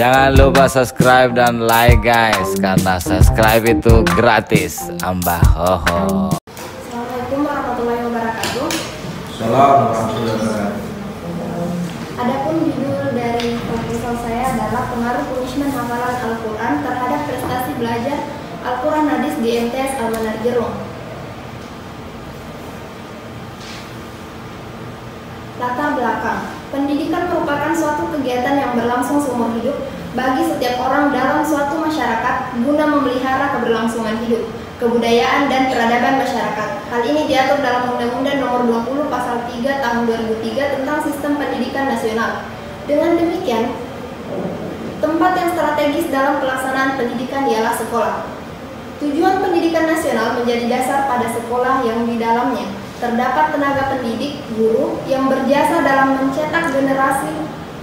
Jangan lupa subscribe dan like guys, karena subscribe itu gratis. Ambah hoho. Assalamualaikum warahmatullahi wabarakatuh. Assalamualaikum warahmatullahi wabarakatuh. Adapun judul dari proposal saya adalah pengaruh punishment hafalan Al-Quran terhadap prestasi belajar Al-Quran hadis di MTS Al-Manar Jerung. Latar belakang. Pendidikan merupakan suatu kegiatan yang berlangsung seumur hidup bagi setiap orang dalam suatu masyarakat guna memelihara keberlangsungan hidup, kebudayaan, dan peradaban masyarakat. Hal ini diatur dalam Undang-Undang Nomor 20 Pasal 3 Tahun 2003 tentang Sistem Pendidikan Nasional. Dengan demikian, tempat yang strategis dalam pelaksanaan pendidikan ialah sekolah. Tujuan pendidikan nasional menjadi dasar pada sekolah yang di dalamnya terdapat tenaga pendidik, guru, yang berjasa dalam mencetak generasi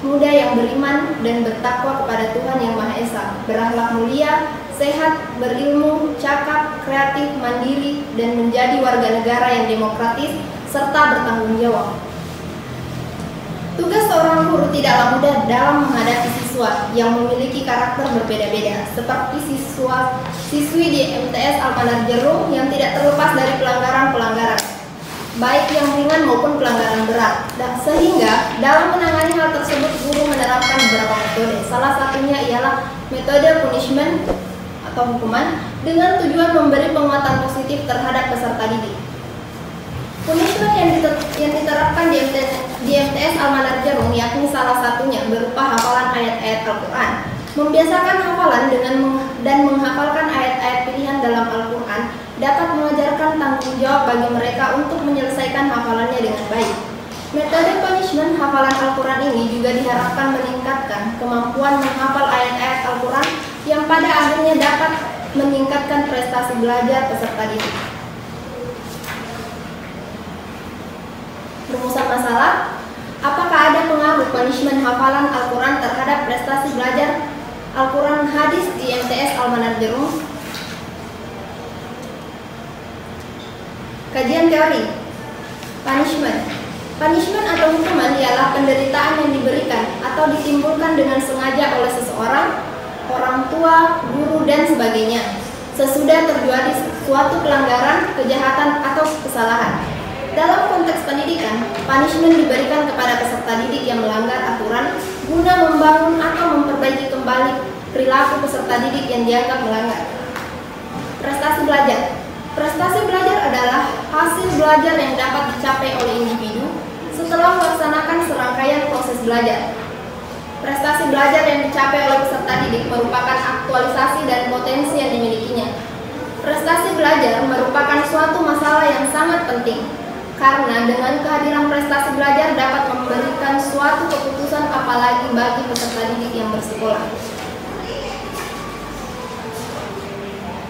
muda yang beriman dan bertakwa kepada Tuhan Yang Maha Esa, berakhlak mulia, sehat, berilmu, cakap, kreatif, mandiri, dan menjadi warga negara yang demokratis, serta bertanggung jawab. Tugas seorang guru tidaklah mudah dalam menghadapi siswa yang memiliki karakter berbeda-beda, seperti siswi di MTS Al-Manar Jerung yang tidak terlepas dari pelanggaran-pelanggaran, baik yang ringan maupun pelanggaran berat. Sehingga dalam menangani hal tersebut guru menerapkan beberapa metode. Salah satunya ialah metode punishment atau hukuman dengan tujuan memberi penguatan positif terhadap peserta didik. Punishment yang diterapkan di MTS Al-Manar Jerung yakni salah satunya berupa hafalan ayat-ayat Al-Quran. Membiasakan hafalan dan menghafalkan ayat-ayat pilihan dalam Al-Quran dapat mengajarkan tanggung jawab bagi mereka untuk menyelesaikan hafalannya dengan baik. Metode punishment hafalan Al-Quran ini juga diharapkan meningkatkan kemampuan menghafal ayat-ayat Al-Quran yang pada akhirnya dapat meningkatkan prestasi belajar peserta didik. Rumusan masalah, apakah ada pengaruh punishment hafalan Al-Quran terhadap prestasi belajar Al-Quran hadis di MTS Al-Manar Jerung? Kajian teori. Punishment atau hukuman ialah penderitaan yang diberikan atau ditimbulkan dengan sengaja oleh seseorang, orang tua, guru, dan sebagainya sesudah terjadi suatu pelanggaran, kejahatan, atau kesalahan. Dalam konteks pendidikan, punishment diberikan kepada peserta didik yang melanggar aturan guna membangun atau memperbaiki kembali perilaku peserta didik yang dianggap melanggar. Prestasi belajar. Prestasi belajar adalah hasil belajar yang dapat dicapai oleh individu setelah melaksanakan serangkaian proses belajar. Prestasi belajar yang dicapai oleh peserta didik merupakan aktualisasi dan potensi yang dimilikinya. Prestasi belajar merupakan suatu masalah yang sangat penting, karena dengan kehadiran prestasi belajar dapat memberikan suatu keputusan apalagi bagi peserta didik yang bersekolah.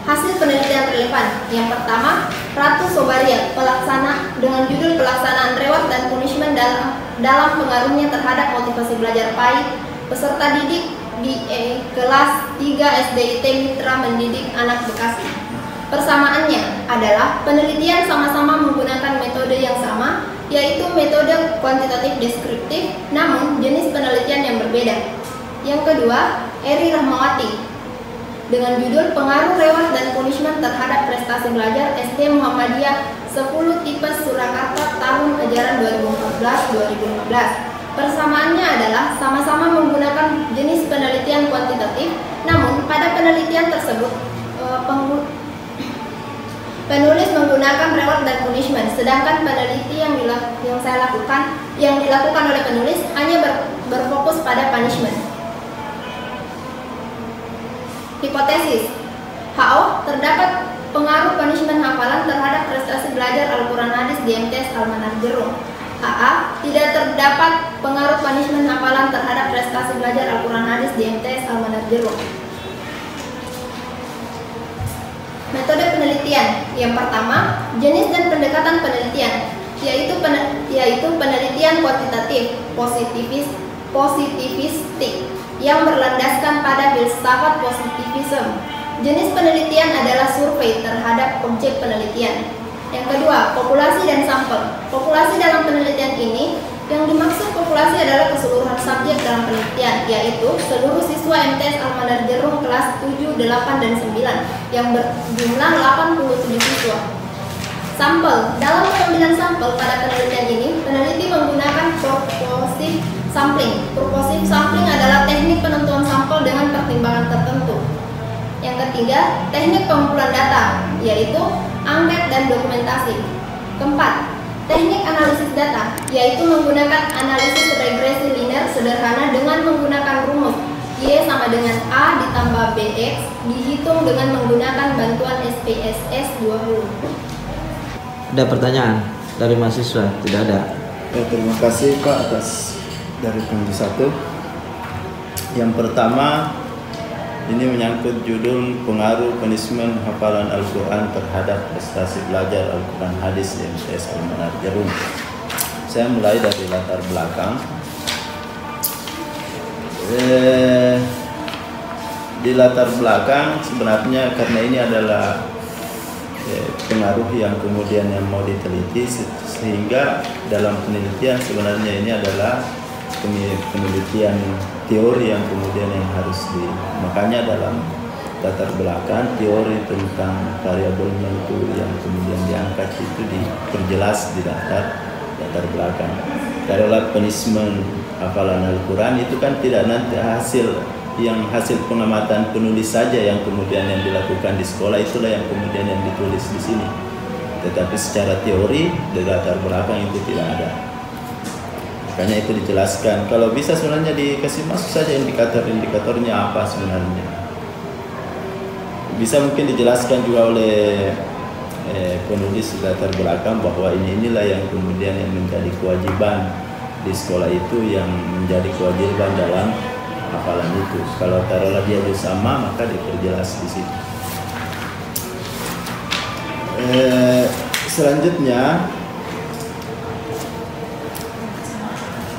Hasil penelitian relevan. Yang pertama, Ratu Sobariat, pelaksana dengan judul pelaksanaan reward dan punishment dalam pengaruhnya terhadap motivasi belajar PAI peserta didik di kelas 3 SDIT Mitra Mendidik Anak Bekasi. Persamaannya adalah penelitian sama-sama menggunakan metode yang sama, yaitu metode kuantitatif deskriptif, namun jenis penelitian yang berbeda. Yang kedua, Eri Rahmawati dengan judul pengaruh reward dan punishment terhadap prestasi belajar SD Muhammadiyah 10 Tipes Surakarta tahun ajaran 2014-2015. Persamaannya adalah sama-sama menggunakan jenis penelitian kuantitatif, namun pada penelitian tersebut penulis menggunakan reward dan punishment, sedangkan peneliti yang dilakukan oleh penulis hanya berfokus pada punishment. Hipotesis. HO, terdapat pengaruh punishment hafalan terhadap prestasi belajar Al-Quran hadis di MTS Al-Manar Jerung. HA, tidak terdapat pengaruh punishment hafalan terhadap prestasi belajar Al-Quran hadis di MTS Al-Manar Jerung. Metode penelitian. Yang pertama, jenis dan pendekatan penelitian, yaitu penelitian kuantitatif, positivistik, yang berlandaskan pada filsafat positivisme. Jenis penelitian adalah survei terhadap objek penelitian. Yang kedua, populasi dan sampel. Populasi dalam penelitian ini Yang dimaksud populasi adalah keseluruhan subjek dalam penelitian, yaitu seluruh siswa MTS Almanar Jerung kelas 7, 8, dan 9 yang berjumlah 87 siswa. Sampel. Dalam pengambilan sampel pada penelitian ini, peneliti menggunakan purposive sampling. Purposive sampling adalah teknik penentuan sampel dengan pertimbangan tertentu. Yang ketiga, teknik pengumpulan data, yaitu angket dan dokumentasi. Keempat, teknik analisis data, yaitu menggunakan analisis regresi linear sederhana dengan menggunakan rumus Y sama dengan A ditambah BX dihitung dengan menggunakan bantuan SPSS 20. Ada pertanyaan dari mahasiswa? Tidak ada. Ya, terima kasih Pak atas dari pembicara satu. Yang pertama, ini menyangkut judul pengaruh punishment hafalan Al-Quran terhadap prestasi belajar Al-Quran hadis di MTS Almanar Jerung. Saya mulai dari latar belakang. Di latar belakang sebenarnya karena ini adalah pengaruh yang kemudian yang mau diteliti, sehingga dalam penelitian sebenarnya ini adalah penelitian teori yang kemudian yang harus makanya dalam latar belakang teori tentang variabel menentu yang kemudian diangkat itu diperjelas di latar belakang. Karena punishment hafalan Al-Quran itu kan tidak nanti hasil pengamatan penulis saja yang kemudian yang dilakukan di sekolah, itulah yang kemudian yang ditulis di sini. Tetapi secara teori di latar belakang itu tidak ada. Makanya itu dijelaskan. Kalau bisa sebenarnya dikasih masuk saja indikatornya apa sebenarnya. Bisa mungkin dijelaskan juga oleh penulis latar belakang bahwa inilah yang kemudian yang menjadi kewajiban di sekolah itu, yang menjadi kewajiban dalam hafalan itu. Kalau taruhlah dia sama, maka diperjelas di situ. Selanjutnya,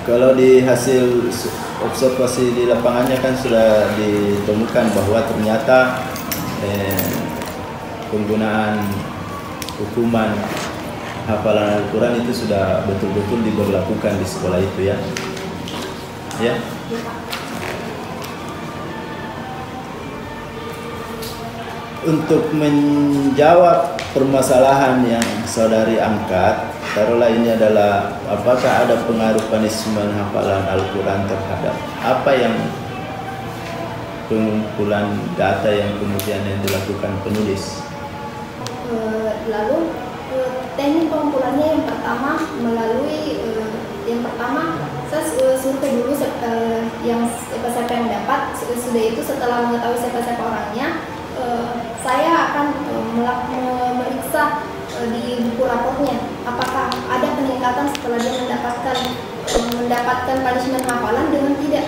kalau di hasil observasi di lapangannya kan sudah ditemukan bahwa ternyata penggunaan hukuman hafalan Al-Quran itu sudah betul-betul diberlakukan di sekolah itu ya. Ya. Untuk menjawab permasalahan yang saudari angkat, taruhlah ini adalah apakah ada pengaruh punishment hafalan Al-Quran terhadap apa yang pengumpulan data yang kemudian yang dilakukan penulis. Lalu teknik pengumpulannya yang pertama melalui saya survei dulu yang siapa yang dapat, sudah itu setelah mengetahui siapa orangnya, saya akan memeriksa di buku raportnya apakah ada peningkatan setelah dia mendapatkan punishment hafalan dengan tidak,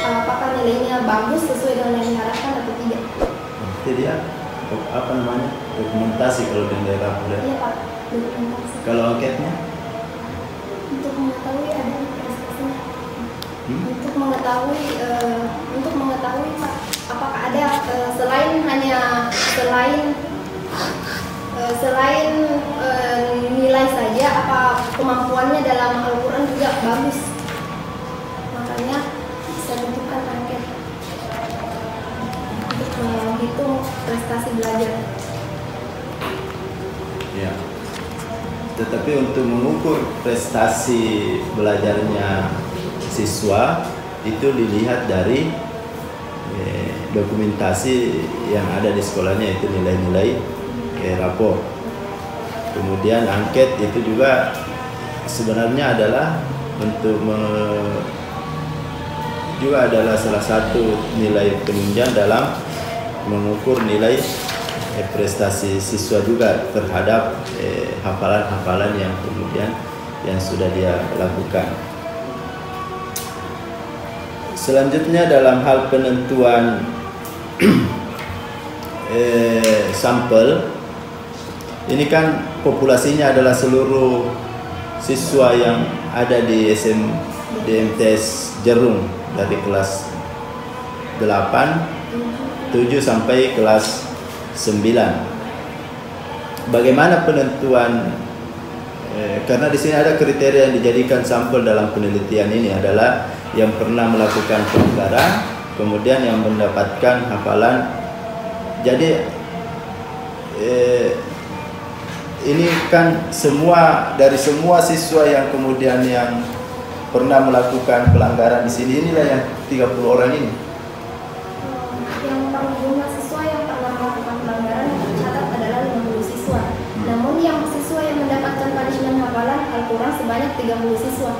apakah nilainya bagus sesuai dengan yang diharapkan atau tidak. Jadi apa namanya, dokumentasi kalau di daerah udah. Iya Pak, dokumentasi. Kalau angketnya? Untuk mengetahui ada prestasinya. Untuk mengetahui Pak, apakah ada selain nilai saja, apa kemampuannya dalam Al-Quran juga bagus. Makanya saya butuhkan angket untuk menghitung prestasi belajar. Ya. Tetapi untuk mengukur prestasi belajarnya siswa itu dilihat dari dokumentasi yang ada di sekolahnya, itu nilai-nilai rapor. Kemudian angket itu juga sebenarnya adalah untuk juga adalah salah satu nilai penunjang dalam mengukur nilai prestasi siswa juga terhadap hafalan-hafalan yang kemudian yang sudah dia lakukan. Selanjutnya dalam hal penentuan sampel, ini kan populasinya adalah seluruh siswa yang ada di MTS Jerung dari kelas 8, 7 sampai kelas 9. Bagaimana penentuan karena di sini ada kriteria yang dijadikan sampel dalam penelitian ini adalah yang pernah melakukan pelanggaran, kemudian yang mendapatkan hafalan. Jadi ini kan dari semua siswa yang kemudian yang pernah melakukan pelanggaran di sini, inilah yang 30 orang ini. Yang paling jumlah siswa yang pernah melakukan pelanggaran yang tercatat adalah 50 siswa. Namun yang siswa yang mendapatkan punishment hafalan Al-Quran sebanyak 30 siswa.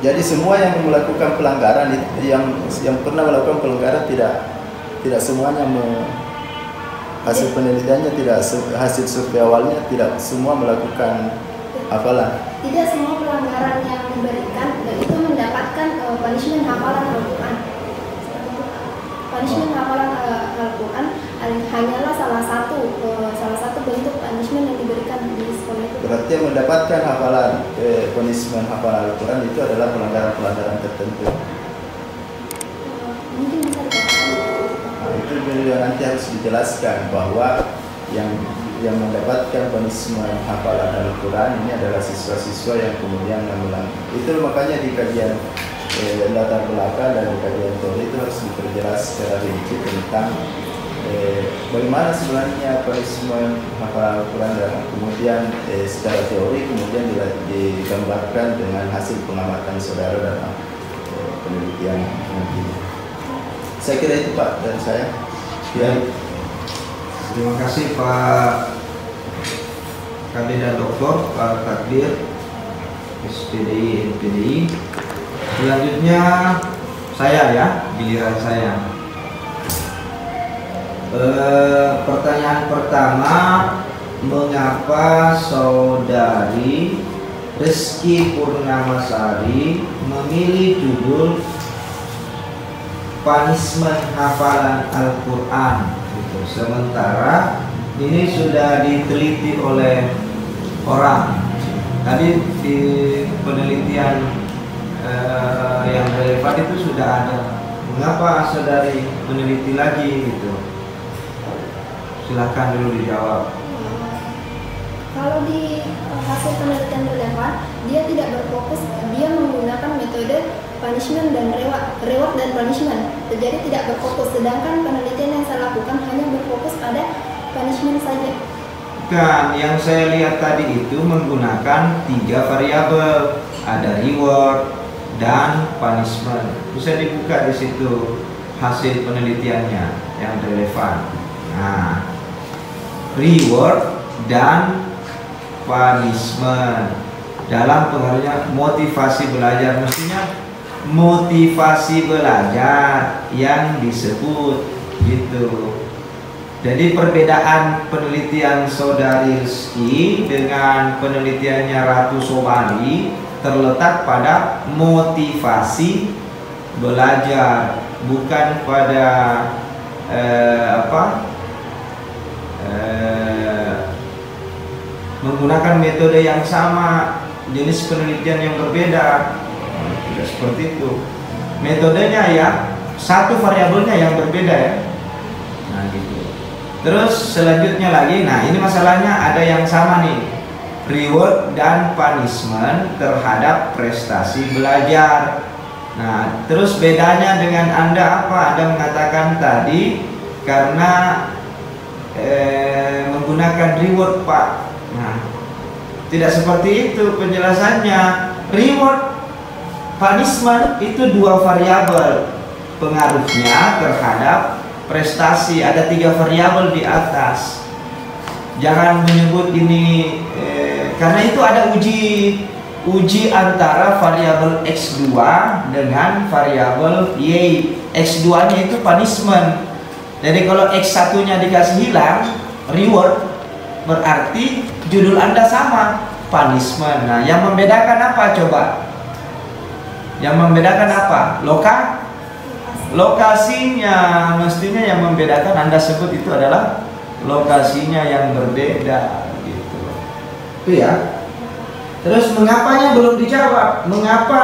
Jadi semua yang melakukan pelanggaran, yang pernah melakukan pelanggaran tidak semuanya hasil penelitiannya hasil survei awalnya tidak semua melakukan hafalan. Tidak semua pelanggaran yang diberikan dan itu mendapatkan punishment hafalan Al-Quran. Punishment hafalan Al-Quran hanyalah salah satu bentuk punishment yang diberikan di sekolah itu. Berarti yang mendapatkan hafalan punishment hafalan Al-Quran itu adalah pelanggaran-pelanggaran tertentu. Mungkin bisa dikatakan. Nah, itu juga nanti harus dijelaskan bahwa yang mendapatkan punishment hafalan Al-Quran ini adalah siswa-siswa yang kemudian mengulang. Itu makanya di kajian latar belakang dan di kajian teori itu harus diperjelas secara rinci tentang bagaimana sebenarnya punishment hafalan Al-Quran, dan kemudian secara teori kemudian digambarkan dengan hasil pengamatan saudara dalam penelitian nantinya. Saya kira itu Pak dari saya. Ya. Terima kasih Pak Kabida Doktor Pak Takdir SPDI NPDI. Selanjutnya saya ya, giliran saya. Pertanyaan pertama, mengapa saudari Rizky Purnamasari memilih judul punishment hafalan Al-Quran gitu. Sementara ini sudah diteliti oleh orang. Tadi di penelitian yang relevan itu sudah ada. Mengapa saudari meneliti lagi gitu? Silakan dulu dijawab. Kalau di hasil penelitian relevan, dia tidak berfokus, dia menggunakan metode punishment dan reward dan punishment. Jadi tidak berfokus, sedangkan penelitian yang saya lakukan hanya berfokus pada punishment saja. Kan, yang saya lihat tadi itu menggunakan 3 variabel, ada reward dan punishment. Bisa dibuka di situ hasil penelitiannya yang relevan. Nah, reward dan punishment dalam pengaruhnya motivasi belajar, mestinya motivasi belajar yang disebut gitu. Jadi perbedaan penelitian saudari Rizky dengan penelitiannya Ratu Sobari terletak pada motivasi belajar, bukan pada menggunakan metode yang sama, jenis penelitian yang berbeda. Tidak seperti itu. Metodenya ya, satu variabelnya yang berbeda ya. Nah gitu. Terus selanjutnya lagi, nah ini masalahnya ada yang sama nih, reward dan punishment terhadap prestasi belajar. Nah terus bedanya dengan Anda apa? Anda mengatakan tadi karena menggunakan reward Pak. Nah tidak seperti itu penjelasannya. Reward punishment itu 2 variabel pengaruhnya terhadap prestasi, ada 3 variabel di atas. Jangan menyebut ini karena itu ada uji antara variabel X2 dengan variabel Y. X2 nya itu punishment. Jadi kalau X1 nya dikasih hilang, reward, berarti judul Anda sama, punishment. Nah yang membedakan apa coba? Yang membedakan apa? Lokasinya, mestinya yang membedakan Anda sebut itu adalah lokasinya yang berbeda gitu. Itu ya. Terus mengapanya belum dijawab? Mengapa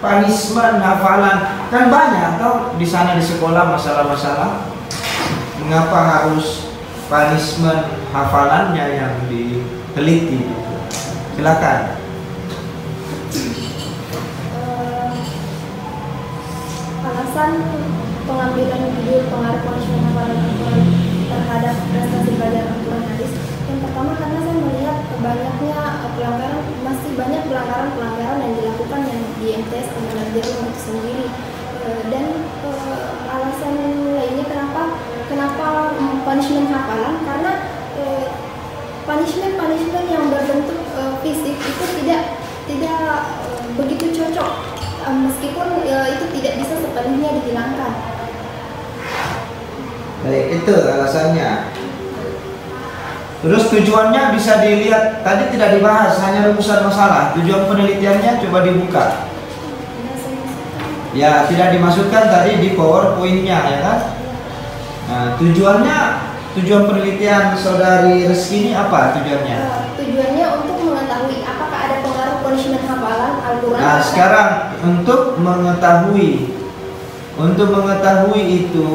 punishment hafalan? Kan banyak atau di sana di sekolah masalah-masalah. Mengapa harus punishment hafalannya yang diteliti gitu. Silakan. Alasan pengambilan judul pengaruh punishment hafalan Al-Quran terhadap prestasi belajar Al-Quran hadis. Yang pertama karena saya melihat banyaknya pelanggaran, masih banyak pelanggaran yang dilakukan yang di MTS Al-Manajirun itu sendiri. Dan alasan lainnya kenapa punishment hafalan, karena punishment yang berbentuk fisik itu tidak begitu cocok, meskipun itu tidak bisa sepenuhnya dihilangkan. Baik, itu alasannya. Terus tujuannya bisa dilihat, tadi tidak dibahas, hanya rumusan masalah. Tujuan penelitiannya coba dibuka. Ya, tidak dimasukkan tadi di PowerPoint-nya, ya kan? Nah, tujuan penelitian Saudari Reski ini apa tujuannya? Tujuannya untuk mengetahui apakah ada pengaruh punishment hafalan Al-Quran. Nah, sekarang untuk mengetahui itu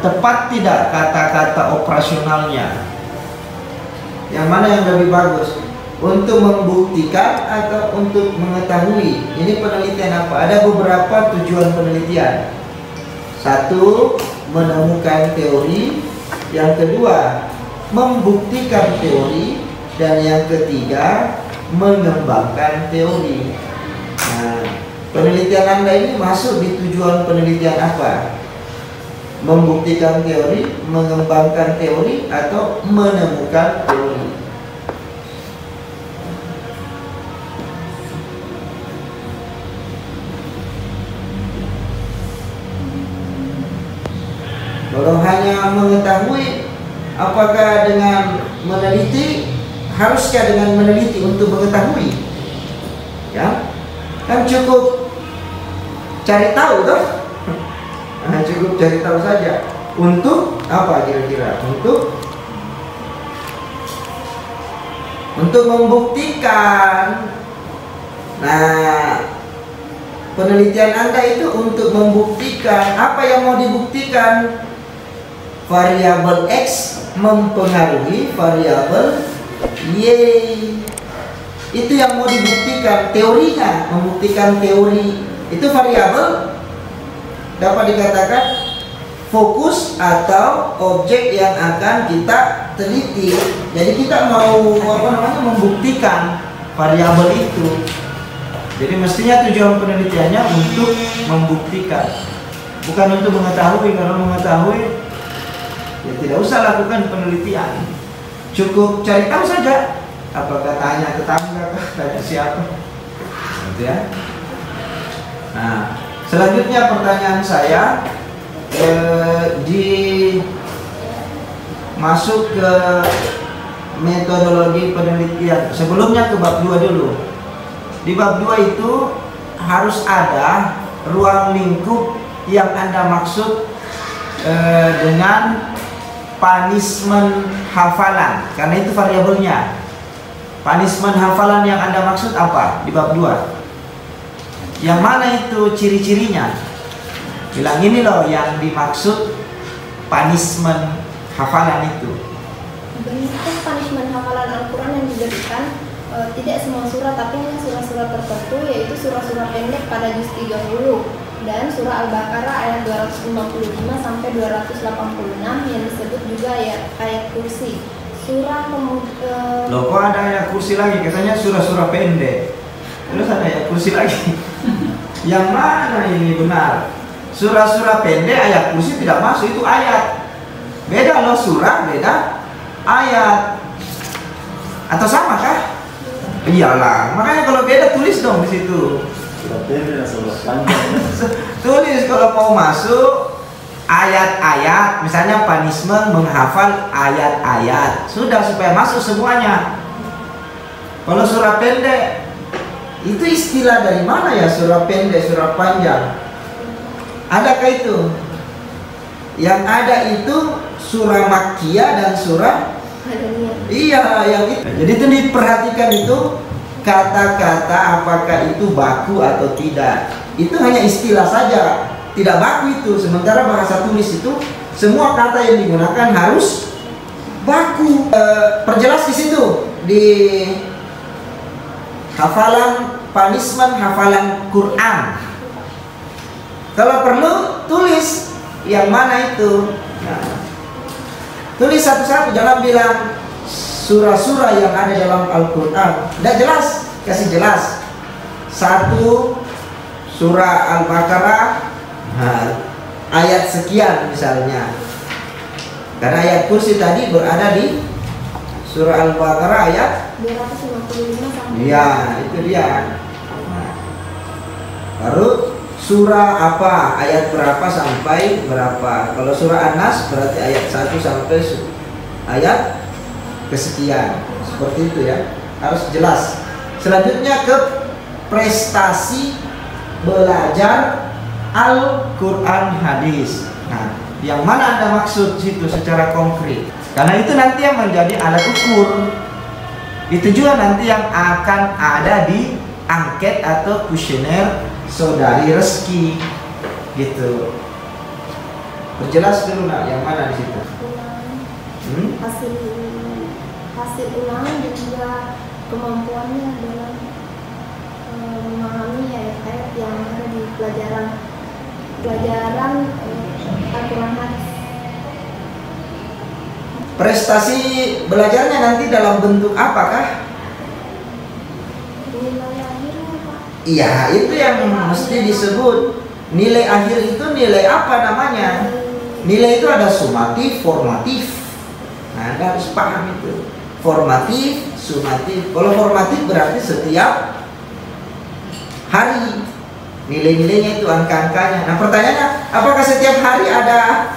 tepat tidak kata-kata operasionalnya? Yang mana yang lebih bagus? Untuk membuktikan atau untuk mengetahui? Ini penelitian apa? Ada beberapa tujuan penelitian. Satu, menemukan teori. Yang kedua, membuktikan teori. Dan yang ketiga, mengembangkan teori. Nah, penelitian Anda ini masuk di tujuan penelitian apa? Membuktikan teori, mengembangkan teori, atau menemukan teori? Kalau hanya mengetahui, apakah dengan meneliti? Haruskah dengan meneliti untuk mengetahui? Ya, kan cukup cari tahu toh? Nah, cukup cari tahu saja. Untuk apa kira-kira? Untuk membuktikan. Nah, penelitian Anda itu untuk membuktikan. Apa yang mau dibuktikan? Variabel X mempengaruhi variabel Y. Itu yang mau dibuktikan. Teorinya, membuktikan teori. Itu variabel dapat dikatakan fokus atau objek yang akan kita teliti. Jadi kita mau membuktikan variabel itu. Jadi mestinya tujuan penelitiannya untuk membuktikan, bukan untuk mengetahui. Kalau mengetahui, ya tidak usah lakukan penelitian, cukup cari tahu saja. Apakah tanya tetangga, tanya siapa, gitu ya. Nah, selanjutnya pertanyaan saya masuk ke metodologi penelitian. Sebelumnya ke bab 2 dulu. Di bab 2 itu harus ada ruang lingkup yang Anda maksud dengan punishment hafalan, karena itu variabelnya. Punishment hafalan yang Anda maksud apa di bab 2? Yang mana itu ciri-cirinya? Bilang ini loh yang dimaksud punishment hafalan itu. Bentuk punishment hafalan Al-Quran yang diberikan tidak semua surah, tapi hanya surah-surah tertentu, yaitu surah-surah pendek pada juz 30 dan surah Al-Baqarah ayat 255 sampai 286 yang disebut juga ayat kursi. Surah Loh, kok ada ayat kursi lagi? Katanya surah-surah pendek, terus ada ayat kursi lagi. Yang mana ini benar? Surah-surah pendek ayat kursi tidak masuk, itu ayat. Beda loh, surah beda ayat. Atau sama kah? Iyalah, makanya kalau beda tulis dong di situ. Tulis kalau mau masuk ayat-ayat, misalnya punishment menghafal ayat-ayat, sudah, supaya masuk semuanya. Kalau surah pendek, itu istilah dari mana ya? Surah pendek, surah panjang, adakah itu? Yang ada itu surah Makkiyah dan surah iya, yang itu. Jadi itu diperhatikan itu kata-kata, apakah itu baku atau tidak. Itu hanya istilah saja. tidak baku itu. Sementara bahasa tulis itu semua kata yang digunakan harus baku. Perjelas di situ di hafalan punishment, hafalan Quran. Kalau perlu tulis yang mana itu. Nah, tulis satu-satu, jangan bilang surah-surah yang ada dalam Al-Quran. Tidak jelas, kasih jelas. Satu surah Al-Baqarah ayat sekian misalnya. Karena ayat kursi tadi berada di surah Al-Baqarah ayat 255 sampai. iya, itu dia. Nah, baru surah apa, ayat berapa sampai berapa. Kalau surah An-Nas berarti ayat 1 sampai ayat kesekian. Seperti itu ya, harus jelas. Selanjutnya ke prestasi belajar Al-Quran hadis. Nah, yang mana ada maksud situ secara konkret? Karena itu nanti yang menjadi alat ukur. Itu juga nanti yang akan ada di angket atau kuesioner Saudari Reski gitu. Perjelas dulu nak, yang mana di situ? Hasil ulangan dan juga kemampuannya dalam memahami ayat-ayat yang ada di pelajaran Al-Quran hadis. Prestasi belajarnya nanti dalam bentuk apakah? Nilai akhirnya Pak. Iya, itu yang mesti disebut. Nilai akhir itu nilai apa namanya? Nilai itu ada sumatif, formatif. Nah, Anda harus paham itu. Formatif, sumatif. Kalau formatif berarti setiap hari nilai-nilainya itu, angka-angkanya. Nah, pertanyaannya, apakah setiap hari ada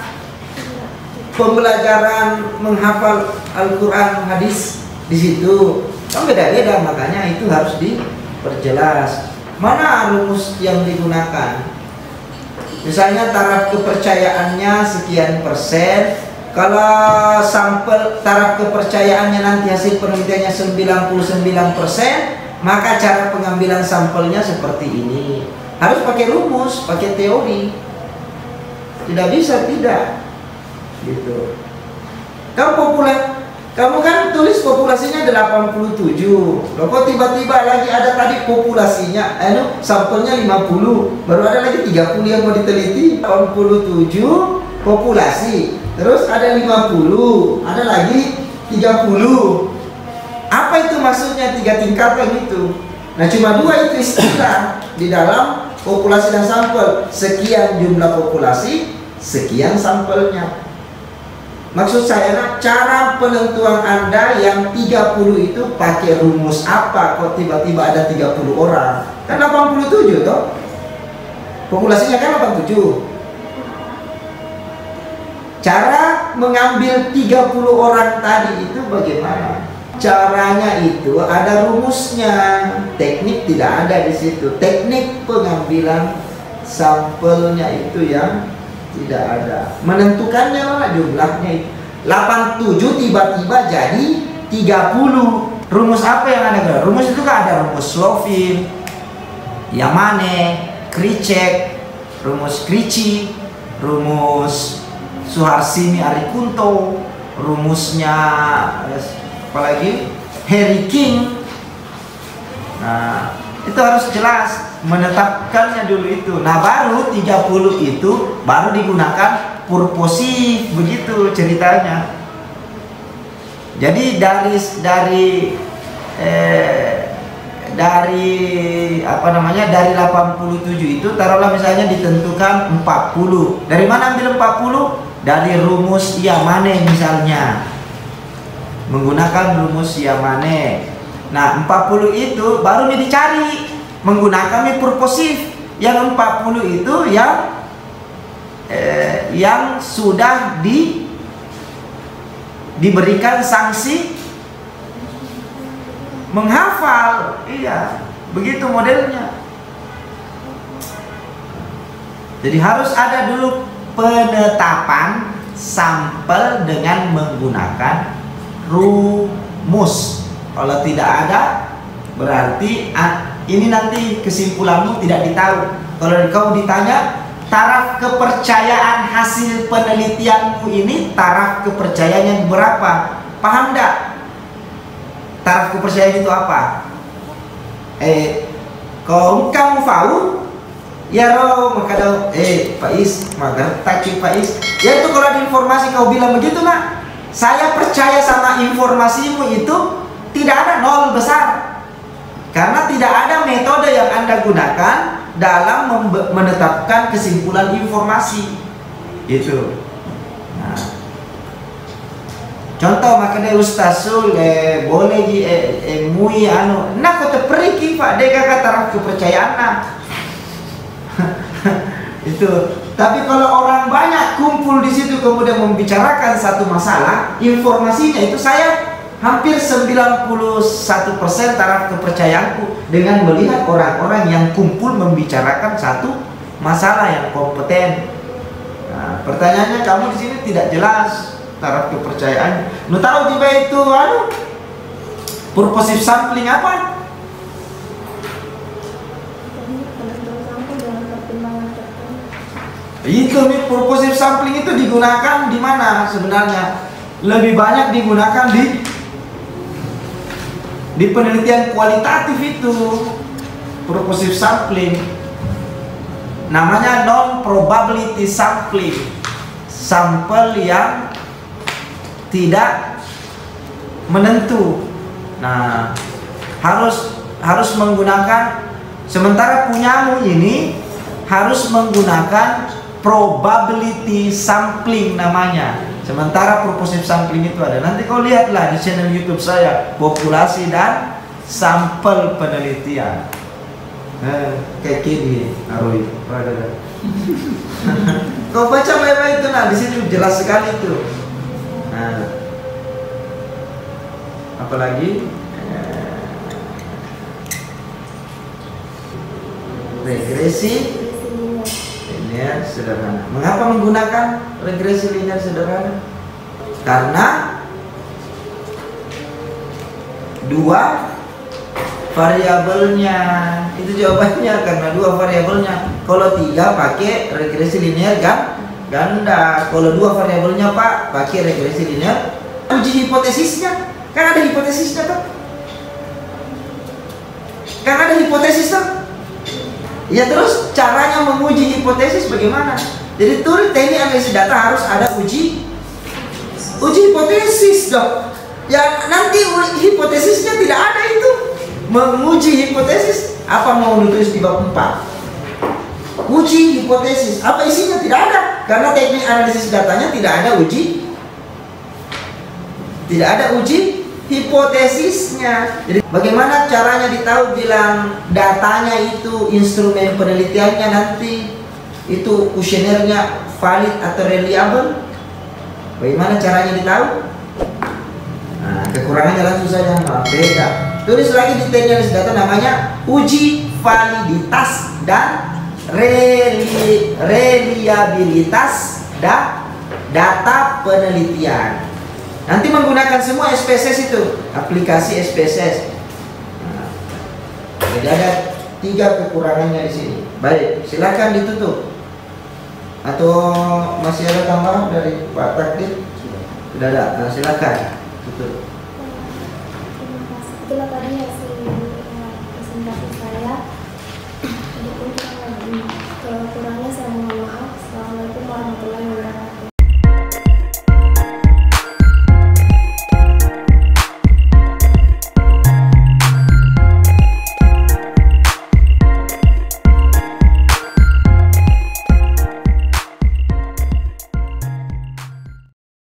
pembelajaran menghafal Al-Quran hadis di situ? Kan beda-beda, makanya itu harus diperjelas. Mana rumus yang digunakan? Misalnya taraf kepercayaannya sekian persen. Kalau sampel taraf kepercayaannya nanti hasil penelitiannya 99%, maka cara pengambilan sampelnya seperti ini. Harus pakai rumus, pakai teori. Tidak bisa tidak. Gitu. Kamu kan tulis populasinya 87. Loh, kok tiba-tiba lagi ada tadi populasinya, sampelnya 50, baru ada lagi 30 yang mau diteliti. 87 populasi, terus ada 50, ada lagi 30. Apa itu maksudnya 3 tingkatan itu? Nah, cuma 2 itu istilah di dalam populasi dan sampel. Sekian jumlah populasi, sekian sampelnya. Maksud saya, cara penentuan Anda yang 30 itu pakai rumus apa? Kok tiba-tiba ada 30 orang? Kan 87 toh? Populasinya kan 87. Cara mengambil 30 orang tadi itu bagaimana? Caranya itu ada rumusnya. Teknik tidak ada di situ. Teknik pengambilan sampelnya itu yang tidak ada. Menentukannya mana jumlahnya itu. 87 tiba-tiba jadi 30. Rumus apa yang ada? Rumus itu kan ada rumus Slovin, Yamane, Kricek, rumus Krici, rumus Suharsini Arikunto, rumusnya apalagi Harry King. Nah, itu harus jelas menetapkannya dulu itu. Nah, baru 30 itu baru digunakan purposif, begitu ceritanya. Jadi dari apa namanya, dari 87 itu taruhlah misalnya ditentukan 40. Dari mana ambil 40? Dari rumus Yamane misalnya. Menggunakan rumus Yamane. Nah, 40 itu baru nih dicari menggunakan purposif. Yang 40 itu yang sudah diberikan sanksi menghafal. Iya, begitu modelnya. Jadi harus ada dulu penetapan sampel dengan menggunakan rumus. Kalau tidak ada, berarti ini nanti kesimpulanmu tidak ditahu. Kalau kau ditanya taraf kepercayaan hasil penelitianmu ini taraf kepercayaannya berapa? Paham enggak? Taraf kepercayaan itu apa? Kau kamu tahu? Ya roh, maka dong, Faiz, magar taci Faiz. Ya itu kalau ada informasi kau bilang begitu nak, saya percaya sama informasimu itu tidak ada nol besar. Karena tidak ada metode yang Anda gunakan dalam menetapkan kesimpulan informasi. Itu. Nah. Contoh makanya Ustazul boleh ji mui anu nak kota periki Pak deka kata kepercayaan nah. Itu. Tapi kalau orang banyak kumpul di situ kemudian membicarakan satu masalah, informasinya itu saya hampir 91% taraf kepercayaanku dengan melihat orang-orang yang kumpul membicarakan satu masalah yang kompeten. Nah, pertanyaannya kamu di sini tidak jelas taraf kepercayaan. Nu tahu tiba itu anu purposive sampling apa? Itu nih purposive sampling itu digunakan di mana sebenarnya? Lebih banyak digunakan di penelitian kualitatif itu purposive sampling. Namanya non probability sampling. Sampel yang tidak menentu. Nah, harus menggunakan, sementara punyamu ini harus menggunakan probability sampling namanya. Sementara purposive sampling itu ada. Nanti kau lihatlah di channel YouTube saya, populasi dan sampel penelitian. Kayak gini, Aroi. Kau baca baik-baik itu nah, di situ jelas sekali itu. Nah, apalagi regresi linear sederhana. Mengapa menggunakan regresi linear sederhana? Karena dua variabelnya, itu jawabannya, karena dua variabelnya. Kalau tiga pakai regresi linear ganda. Kalau dua variabelnya Pak pakai regresi linear. Uji hipotesisnya, kan ada hipotesisnya tuh. Kan ada hipotesis tuh. Ya terus caranya menguji hipotesis bagaimana? Jadi teknik analisis data harus ada uji hipotesis dong. Ya nanti hipotesisnya tidak ada itu. Menguji hipotesis apa mau ditulis di bab 4? Uji hipotesis apa isinya tidak ada, karena teknik analisis datanya tidak ada uji hipotesisnya. Jadi bagaimana caranya ditahu bilang datanya itu instrumen penelitiannya nanti itu kuesionernya valid atau reliable? Bagaimana caranya ditahu? Nah, kekurangannya langsung saja beda. Tulis lagi di teknik analisis data namanya uji validitas dan reliabilitas data penelitian. Nanti menggunakan semua SPSS itu, aplikasi SPSS. Nah, jadi ada 3 kekurangannya di sini. Baik, silakan ditutup. Atau masih ada tambahan dari Pak Takdir? Sudah ada. Nah, silakan tutup. Terima kasih. Itulah tadi hasil